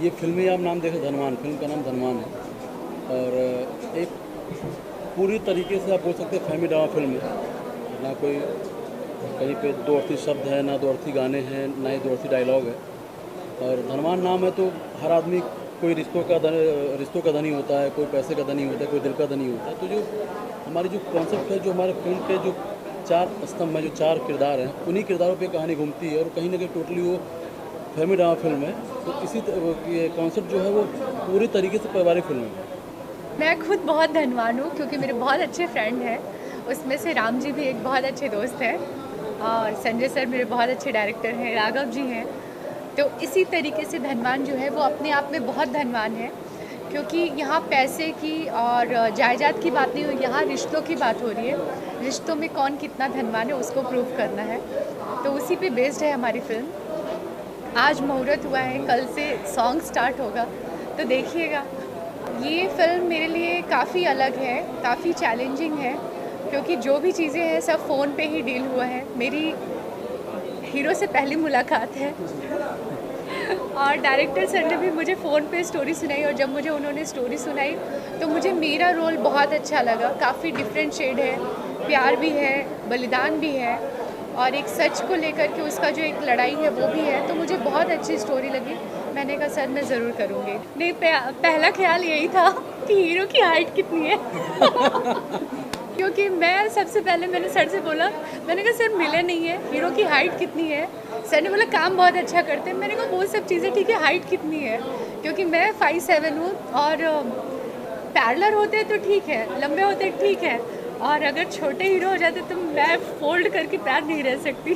ये फिल्मी आप नाम देखें धनवान, फिल्म का नाम धनवान है और एक पूरी तरीके से आप बोल सकते हैं फैमिली ड्रामा फिल्म है। ना कोई कहीं पे दो अर्थी शब्द है, ना दो अर्थी गाने हैं, ना ही दो अर्थी डायलॉग है। और धनवान नाम है तो हर आदमी कोई रिश्तों का धनी होता है, कोई पैसे का धनी होता है, कोई दिल का धनी होता है। तो जो हमारी जो कॉन्सेप्ट है, जो हमारे फिल्म के जो चार स्तंभ हैं, जो चार किरदार हैं, उन्हीं किरदारों पे कहानी घूमती है और कहीं ना कहीं टोटली वो फैमिली ड्रामा फिल्म है। तो इसी कॉन्सेप्ट जो है वो पूरी तरीके से पारिवारिक फिल्म है। मैं खुद बहुत धनवान हूँ क्योंकि मेरे बहुत अच्छे फ्रेंड हैं। उसमें से राम जी भी एक बहुत अच्छे दोस्त हैं और संजय सर मेरे बहुत अच्छे डायरेक्टर हैं, राघव जी हैं। तो इसी तरीके से धनवान जो है वो अपने आप में बहुत धनवान है, क्योंकि यहाँ पैसे की और जायदाद की बात नहीं हो, यहाँ रिश्तों की बात हो रही है। रिश्तों में कौन कितना धनवान है उसको प्रूव करना है, तो उसी पे बेस्ड है हमारी फिल्म। आज मुहूर्त हुआ है, कल से सॉन्ग स्टार्ट होगा, तो देखिएगा। ये फिल्म मेरे लिए काफ़ी अलग है, काफ़ी चैलेंजिंग है, क्योंकि जो भी चीज़ें हैं सब फ़ोन पे ही डील हुआ है। मेरी हीरो से पहली मुलाकात है और डायरेक्टर सर ने भी मुझे फ़ोन पे स्टोरी सुनाई, और जब मुझे उन्होंने स्टोरी सुनाई तो मुझे मेरा रोल बहुत अच्छा लगा। काफ़ी डिफरेंट शेड है, प्यार भी है, बलिदान भी है और एक सच को लेकर के उसका जो एक लड़ाई है वो भी है। तो मुझे बहुत अच्छी स्टोरी लगी। मैंने कहा सर मैं ज़रूर करूँगी। नहीं, पहला ख्याल यही था कि हीरो की हाइट कितनी है क्योंकि मैं सबसे पहले मैंने सर से बोला, मैंने कहा सर मिले नहीं है, हीरो की हाइट कितनी है। सर ने बोला काम बहुत अच्छा करते हैं। मैंने कहा वो सब चीज़ें ठीक है, हाइट कितनी है, क्योंकि मैं 5'7" हूँ और पैरेलल होते तो ठीक है, लंबे होते ठीक है, और अगर छोटे हीरो हो जाते तो मैं फोल्ड करके पैर नहीं रह सकती।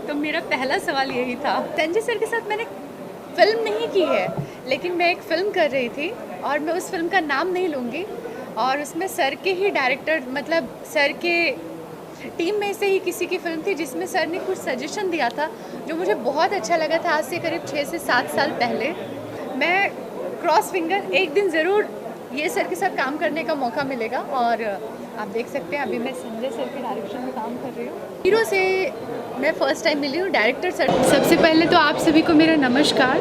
तो मेरा पहला सवाल यही था। संजय सर के साथ मैंने फिल्म नहीं की है, लेकिन मैं एक फ़िल्म कर रही थी और मैं उस फिल्म का नाम नहीं लूँगी, और उसमें सर के ही डायरेक्टर, मतलब सर के टीम में से ही किसी की फ़िल्म थी जिसमें सर ने कुछ सजेशन दिया था जो मुझे बहुत अच्छा लगा था। आज से करीब 6 से 7 साल पहले। मैं क्रॉस फिंगर, एक दिन ज़रूर ये सर के साथ काम करने का मौका मिलेगा, और आप देख सकते हैं अभी मैं संजय सर के डायरेक्शन में काम कर रही हूँ। हीरो से मैं फ़र्स्ट टाइम मिली हूँ, डायरेक्टर सर। सबसे पहले तो आप सभी को मेरा नमस्कार।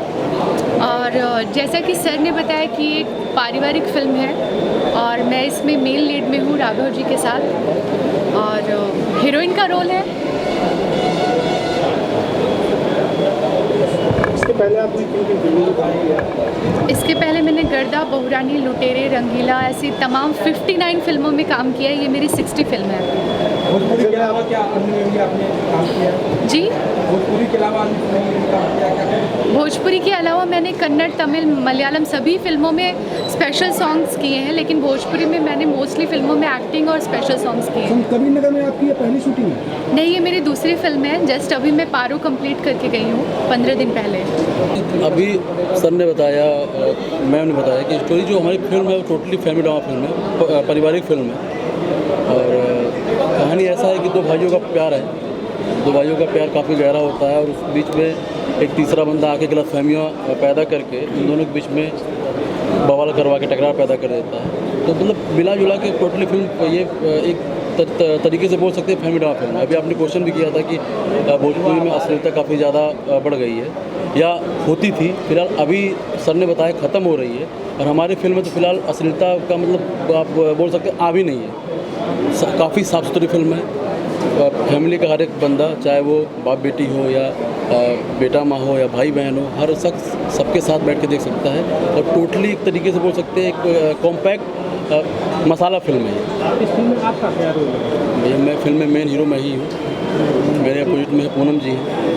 और जैसा कि सर ने बताया कि एक पारिवारिक फिल्म है और मैं इसमें मेल लीड में हूँ राघव जी के साथ, और हीरोइन का रोल है। इसके पहले आपने किन फिल्मों में काम किया? इसके पहले मैंने गर्दा, बहुरानी, लुटेरे, रंगीला, ऐसी तमाम 59 फिल्मों में काम किया है। ये मेरी 60 फिल्म है। भोजपुरी के अलावा क्या अन्य में भी आपने काम किया? जी, भोजपुरी के अलावा अन्य फिल्मों में भी काम किया क्या? भोजपुरी के अलावा मैंने कन्नड़, तमिल, मलयालम सभी फिल्मों में स्पेशल सॉन्ग्स किए हैं, लेकिन भोजपुरी में मैंने मोस्टली फिल्मों में एक्टिंग और स्पेशल सॉन्ग्स किए हैं। कबीर नगर में आपकी ये पहली शूटिंग है? नहीं, ये मेरी दूसरी फिल्म है। जस्ट अभी मैं पारो कंप्लीट करके गई हूँ 15 दिन पहले। अभी सर ने बताया, मैम ने बताया कि स्टोरी जो हमारी फिल्म है वो टोटली फैमिली ड्रामा फिल्म है, पारिवारिक फिल्म है। और कहानी ऐसा है कि दो भाइयों का प्यार है, दो भाइयों का प्यार काफ़ी गहरा होता है और उस बीच में एक तीसरा बंदा आके गलतफहमियाँ पैदा करके इन दोनों के बीच में बवाल करवा के टकरार पैदा कर देता है। तो मतलब मिला जुला के टोटली फिल्म ये एक तरीके से बोल सकते हैं फैमिली ड्रामा फिल्म है। अभी आपने क्वेश्चन भी किया था कि भोजपुरी में अश्लीलता काफ़ी ज़्यादा बढ़ गई है या होती थी, फिलहाल अभी सर ने बताया ख़त्म हो रही है, और हमारी फिल्म में तो फिलहाल अश्लीलता का मतलब आप बोल सकते हैं आ भी नहीं है। काफ़ी साफ़ सुथरी फिल्म है। फैमिली का हर एक बंदा, चाहे वो बाप बेटी हो या बेटा माँ हो या भाई बहन हो, हर शख्स सबके साथ बैठ के देख सकता है, और टोटली एक तरीके से बोल सकते हैं एक कॉम्पैक्ट मसाला फिल्म है। इस फिल्म में आपका क्या रोल है? भैया मैं फिल्म में मेन हीरो मैं ही हूँ, मेरे अपोजिट में पूनम जी हैं।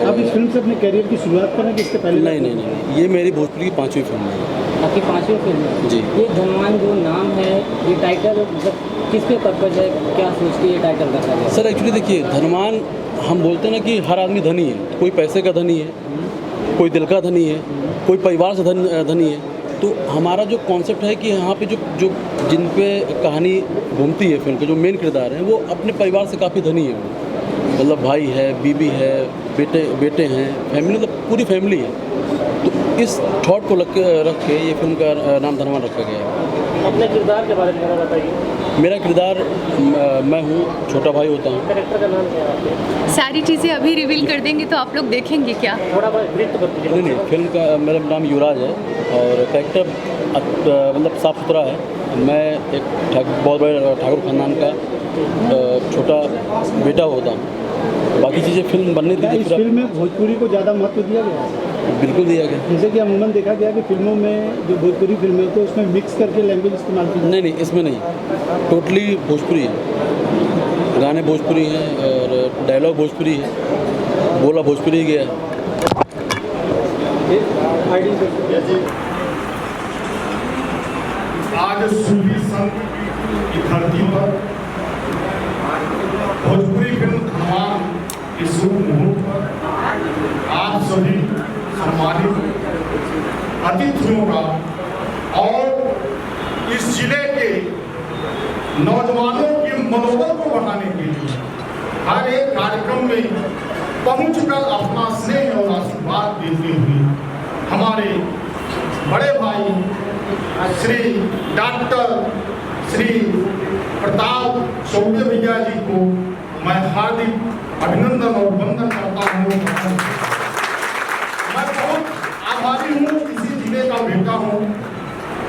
आप इस फिल्म से अपने करियर की शुरुआत करें कि इसके पहले? नहीं, ये मेरी भोजपुरी की 5वीं फिल्म है। आपकी 5वीं फिल्म है जी। ये धनवान जो नाम है, ये टाइटल मतलब किस पे पर्पज है, क्या सोच के ये टाइटल रखा गया? सर एक्चुअली देखिए, धनवान हम बोलते हैं ना कि हर आदमी धनी है। कोई पैसे का धनी है, कोई दिल का धनी है, कोई परिवार से धनी है। तो हमारा जो कॉन्सेप्ट है कि यहाँ पे जो जिन पे कहानी घूमती है फिल्म के, जो मेन किरदार हैं वो अपने परिवार से काफ़ी धनी है। मतलब भाई है, बीबी है, बेटे हैं, फैमिली, मतलब पूरी फैमिली है। तो इस थॉट को रख के ये फिल्म का नाम धनवान रखा गया है। अपने किरदार के बारे में बताइए। मेरा किरदार मैं हूँ, छोटा भाई होता हूँ। कैरेक्टर का नाम क्या है आपके? सारी चीज़ें अभी रिवील कर देंगे तो आप लोग देखेंगे क्या? थोड़ा बहुत नृत्य कर दीजिए। नहीं, फिल्म का मेरा नाम युवराज है और कैरेक्टर मतलब साफ़ सुथरा है। मैं एक बहुत बड़े ठाकुर खानदान का छोटा बेटा होता हूँ। बाकी चीज़ें फिल्म बनने क्या थी इस फिल्म में भोजपुरी को ज़्यादा महत्व दिया गया है? बिल्कुल दिया गया। जैसे कि अमूमन देखा गया कि फिल्मों में जो भोजपुरी फिल्में होती है उसमें मिक्स करके लैंग्वेज इस्तेमाल की जाती नहीं, इसमें नहीं, टोटली भोजपुरी है। गाने भोजपुरी हैं और डायलॉग भोजपुरी है, बोला भोजपुरी गया है। आज सूफी संत की धरती पर भोजपुरी फिल्म धनवान के शुभ मुहूर्त पर आप सभी सम्मानित अतिथियों का और इस जिले के नौजवानों के मनोबल को बढ़ाने के लिए हर एक कार्यक्रम में पहुंचकर अपना स्नेह और आशीर्वाद देते हुए हमारे बड़े भाई श्री डॉक्टर श्री प्रताप चौबे भैया जी को मैं हार्दिक अभिनंदन और वंदन करता हूँ। मैं बहुत आभारी हूँ, इसी जिले का बेटा हूँ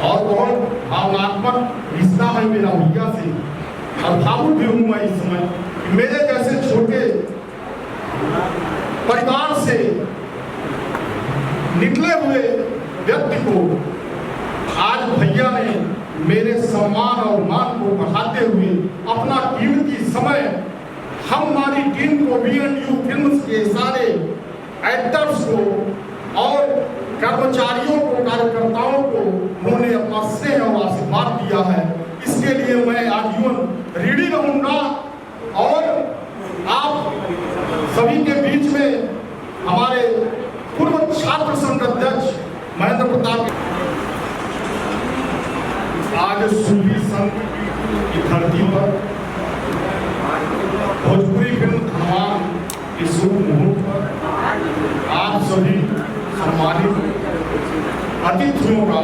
और बहुत भावनात्मक रिश्ता है मेरा भैया से और भावुक भी हूँ मैं इस समय कि मेरे जैसे छोटे परिवार से निकले हुए व्यक्ति को आज भैया ने मेरे सम्मान और मान को बढ़ाते हुए अपना कीमती समय हमारी टीम को BNU फिल्म्स के सारे एक्टर्स को और कर्मचारियों को, कार्यकर्ताओं को उन्होंने अपना स्नेह और आशीर्वाद दिया है। इसके लिए मैं आजीवन ऋणी रहूंगा और आप सभी के बीच में हमारे पूर्व छात्र संघ अध्यक्ष महेंद्र प्रताप आज सूफी संत की धरती पर भोजपुरी फिल्म धनवान के शुभ मुहूर्त पर आप सभी सम्मानित अतिथियों का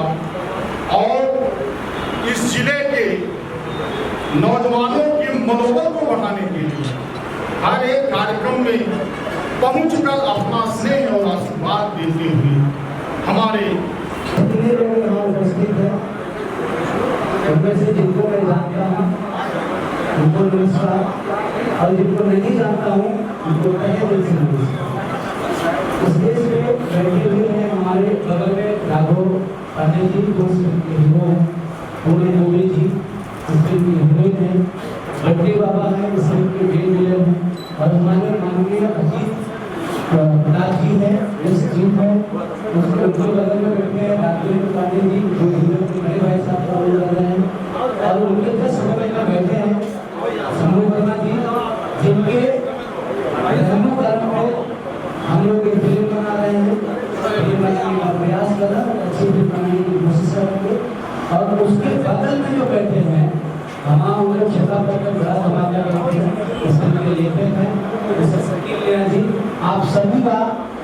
और इस जिले के नौजवानों के मनोबल को बढ़ाने के लिए हर एक कार्यक्रम में पहुंचकर अपना स्नेह और आशीर्वाद देते हुए हमारे उनमें से जिनको मैं जानता हूँ उनको नमस्कार और जिनको नहीं जानता हूँ उनको तहे दिल से नमस्कार। स्टेज पे बैठे हुए हैं हमारे बगल में राघव पांडे जी, दोस्त हीरो हैं, पूरे मोदी जी इस फिल्म के हीरोइन हैं, बड्डी बाबा हैं इस फिल्म के मेन विलेन हैं और हमारे माननीय अजीत प्रताप जी हैं, इस टीम है उसके बगल में बैठे हैं राघवेंद्र पांडे जी जो हीरो के बड़े भाई साहब का रोल कर रहे हैं और उनके 10 बगल में बैठे हैं शंभू वर्मा जी जिनके जन्म कर्म में हम लोग ये फिल्म बना रहे हैं। फिल्म बनाने का प्रयास कर रहे हैं, अच्छी फिल्म बनाने की कोशिश करेंगे और उसके बगल में जो बैठे हैं हम लोग छठा पकड़ बड़ा धमाका करते हैं इस फिल्म के लेखक हैं जी। आप सभी का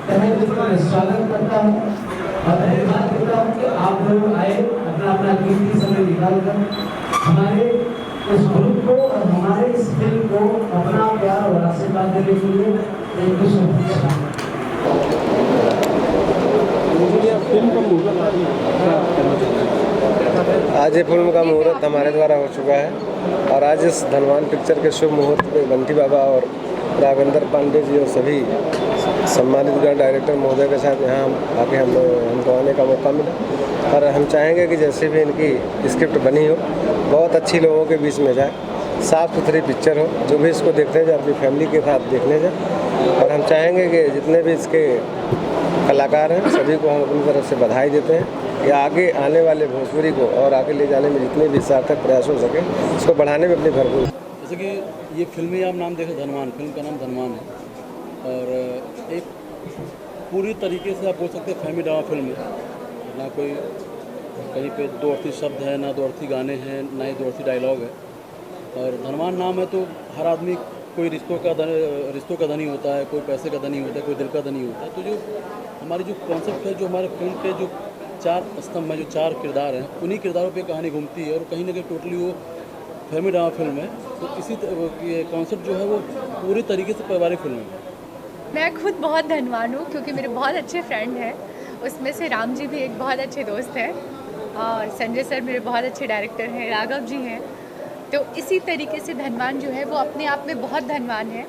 तहे दिल से स्वागत करता हूँ और धन्यवाद देता हूँ कि आप लोग आए अपना अपना कीमती समय निकालकर हमारे इस ग्रुप को और हमारे इस फिल्म को अपना प्यार और आशीर्वाद देने के लिए थैंक यू सो मच। आज ये फिल्म का मुहूर्त हमारे द्वारा हो चुका है और आज इस धनवान पिक्चर के शुभ मुहूर्त पे बंटी बाबा और राघवेंद्र पांडे जी और सभी सम्मानित गण डायरेक्टर महोदय के साथ यहाँ आके हमको आने का मौका मिला और हम चाहेंगे कि जैसे भी इनकी स्क्रिप्ट बनी हो बहुत अच्छी लोगों के बीच में जाए, साफ़ सुथरी पिक्चर हो, जो भी इसको देखने जाए अपनी फैमिली के साथ देखने जाए और हम चाहेंगे कि जितने भी इसके कलाकार हैं सभी को हम अपनी तरफ से बधाई देते हैं या आगे आने वाले भोजपुरी को और आगे ले जाने में जितने भी सार्थक प्रयास हो सके इसको बढ़ाने में अपनी भरपूर। जैसे कि ये फिल्मी आप नाम देखें धनवान, फिल्म का नाम धनवान है और एक पूरी तरीके से आप बोल सकते हैं फैमिली ड्रामा फिल्म है। ना कोई कहीं पे दो अर्थी शब्द है, ना दो अर्थी गाने हैं, ना ही दो अर्थी डायलॉग है। और धनवान नाम है तो हर आदमी कोई रिश्तों का धनी होता है, कोई पैसे का धनी होता है, कोई दिल का धनी होता है। तो जो हमारी जो कॉन्सेप्ट है, जो हमारे फिल्म के जो 4 स्तंभ हैं, जो 4 किरदार हैं, उन्हीं किरदारों पे कहानी घूमती है और कहीं ना कहीं टोटली वो फैमिली ड्रामा फिल्म है, तो इसी ये कॉन्सेप्ट जो है वो पूरी तरीके से पारिवारिक फिल्म है। मैं खुद बहुत धनवान हूँ क्योंकि मेरे बहुत अच्छे फ्रेंड हैं, उसमें से राम जी भी एक बहुत अच्छे दोस्त हैं और संजय सर मेरे बहुत अच्छे डायरेक्टर हैं, राघव जी हैं। तो इसी तरीके से धनवान जो है वो अपने आप में बहुत धनवान है,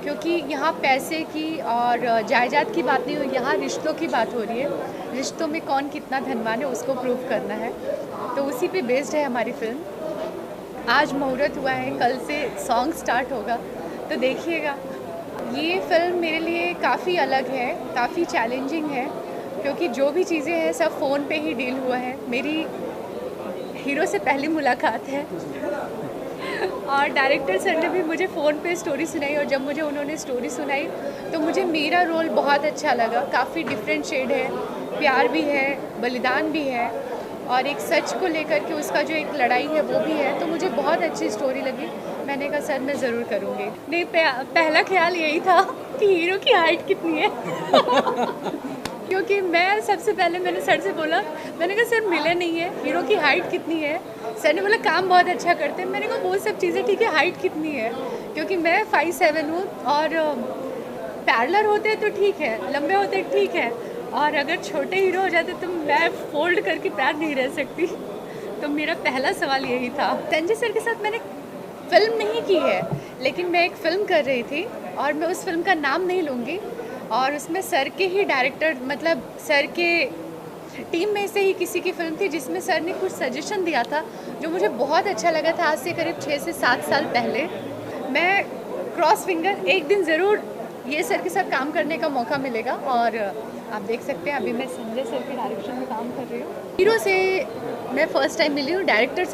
क्योंकि यहाँ पैसे की और जायदाद की बात नहीं हो, यहाँ रिश्तों की बात हो रही है। रिश्तों में कौन कितना धनवान है उसको प्रूव करना है, तो उसी पे बेस्ड है हमारी फिल्म। आज मुहूर्त हुआ है, कल से सॉन्ग स्टार्ट होगा, तो देखिएगा। ये फिल्म मेरे लिए काफ़ी अलग है, काफ़ी चैलेंजिंग है, क्योंकि जो भी चीज़ें हैं सब फ़ोन पे ही डील हुआ है। मेरी हीरो से पहली मुलाकात है और डायरेक्टर सर ने भी मुझे फ़ोन पे स्टोरी सुनाई, और जब मुझे उन्होंने स्टोरी सुनाई तो मुझे मेरा रोल बहुत अच्छा लगा। काफ़ी डिफरेंट शेड है, प्यार भी है, बलिदान भी है, और एक सच को लेकर के उसका जो एक लड़ाई है वो भी है। तो मुझे बहुत अच्छी स्टोरी लगी। मैंने कहा सर मैं ज़रूर करूँगी। नहीं, पहला ख्याल यही था कि हीरो की हाइट कितनी है क्योंकि मैं सबसे पहले मैंने सर से बोला, मैंने कहा सर मिले नहीं है, हीरो की हाइट कितनी है। सर ने बोला काम बहुत अच्छा करते हैं। मैंने कहा वो सब चीज़ें ठीक है, हाइट कितनी है, क्योंकि मैं 5'7" हूँ और पैरेलल होते तो ठीक है, लंबे होते ठीक है, और अगर छोटे हीरो हो जाते तो मैं फोल्ड करके पैर नहीं रह सकती। तो मेरा पहला सवाल यही था। संजय सर के साथ मैंने फिल्म नहीं की है, लेकिन मैं एक फ़िल्म कर रही थी और मैं उस फिल्म का नाम नहीं लूँगी, और उसमें सर के ही डायरेक्टर, मतलब सर के टीम में से ही किसी की फ़िल्म थी जिसमें सर ने कुछ सजेशन दिया था जो मुझे बहुत अच्छा लगा था। आज से करीब 6 से 7 साल पहले। मैं क्रॉस फिंगर, एक दिन ज़रूर ये सर के साथ काम करने का मौका मिलेगा, और आप देख सकते हैं अभी मैं संजय सर के डायरेक्शन में काम कर रही हूँ। हीरो से मैं फ़र्स्ट टाइम मिली हूँ, डायरेक्टर